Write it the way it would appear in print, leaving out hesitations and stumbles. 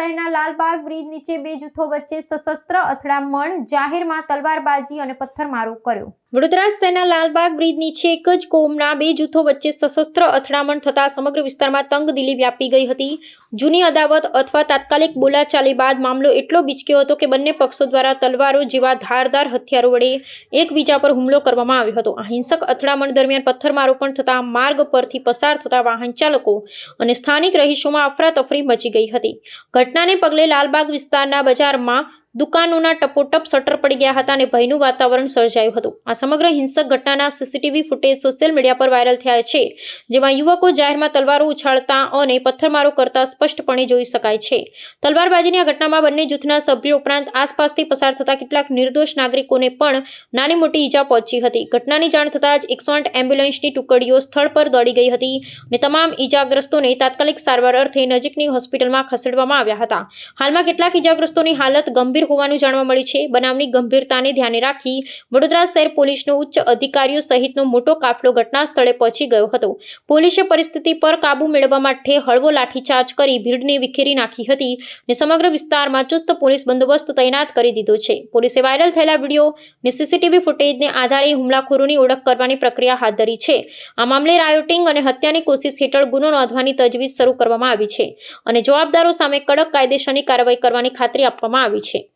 શહેરના લાલબાગ બ્રિજ નીચે બે જૂથો વચ્ચે સશસ્ત્ર અથડામણ, જાહેરમાં તલવારબાજી અને પથ્થરમારો કર્યો। વડોદરા શહેરના લાલબાગ બ્રિજ નીચે એક જ કોમના બે જૂથો વચ્ચે સશસ્ત્ર અથડામણ થતા સમગ્ર વિસ્તારમાં તંગદિલી વ્યાપી ગઈ હતી। જૂની અદાવત અથવા તાત્કાલિક બોલાચાલી બાદ મામલો એટલો બીચક્યો હતો કે બંને પક્ષો દ્વારા તલવારો જેવા ધારદાર હથિયારો વડે એકબીજા પર હુમલો કરવામાં આવ્યો હતો। આ હિંસક અથડામણ દરમિયાન પથ્થરમારો પણ થતા માર્ગ પરથી પસાર થતા વાહન ચાલકો અને સ્થાનિક રહીશોમાં અફરાતફરી મચી ગઈ હતી। ઘટનાને પગલે લાલબાગ વિસ્તારના બજારમાં દુકાનોના ટપોટપ શટર પડી ગયા હતા અને ભયનું વાતાવરણ સર્જાયું હતું। આ સમગ્ર હિંસક ઘટનાના સીસીટીવી ફૂટેજ સોશિયલ મીડિયા પર વાયરલ થયા છે, જેમાં યુવકો જાહેરમાં તલવારો ઉછાળતા અને પથ્થરમારો કરતા સ્પષ્ટપણે જોઈ શકાય છે। તલવારબાજીની આ ઘટનામાં બંને જૂથના સભ્યો ઉપરાંત આસપાસથી પસાર થતા કેટલાક નિર્દોષ નાગરિકોને પણ નાની મોટી ઈજા પહોંચી હતી। ઘટનાની જાણ થતાં જ 108 એમ્બ્યુલન્સની ટુકડીઓ સ્થળ પર દોડી ગઈ હતી અને તમામ ઈજાગ્રસ્તોને તાત્કાલિક સારવાર અર્થે નજીકની હોસ્પિટલમાં ખસેડવામાં આવ્યા હતા। હાલમાં કેટલાક ઈજાગ્રસ્તોની હાલત ગંભીર હોવાનું જાણવા મળ્યું છે। બનાવની ગંભીરતાને ધ્યાને રાખી વડોદરા શહેર પોલીસનો ઉચ્ચ અધિકારીઓ સહિતનો મોટો કાફલો ઘટના સ્થળે પહોંચી ગયો હતો। પોલીસે પરિસ્થિતિ પર કાબુ મેળવવા માટે હળવો લાઠીચાર્જ કરી ભીડને વિખેરી નાખી હતી અને સમગ્ર વિસ્તારમાં ચુસ્ત પોલીસ બંદોબસ્ત તૈનાત કરી દીધો છે। પોલીસે વાયરલ થયેલા વિડીયો અને સીસીટીવી ફૂટેજને આધારે હુમલાખોરોની ઓળખ કરવાની પ્રક્રિયા હાથ ધરી છે। આ મામલે રાયોટિંગ અને હત્યાની કોશિશ હેઠળ ગુનો નોંધવાની તજવીજ શરૂ કરવામાં આવી છે અને જવાબદારો સામે કડક કાયદેસરની કાર્યવાહી કરવાની ખાતરી આપવામાં આવી છે।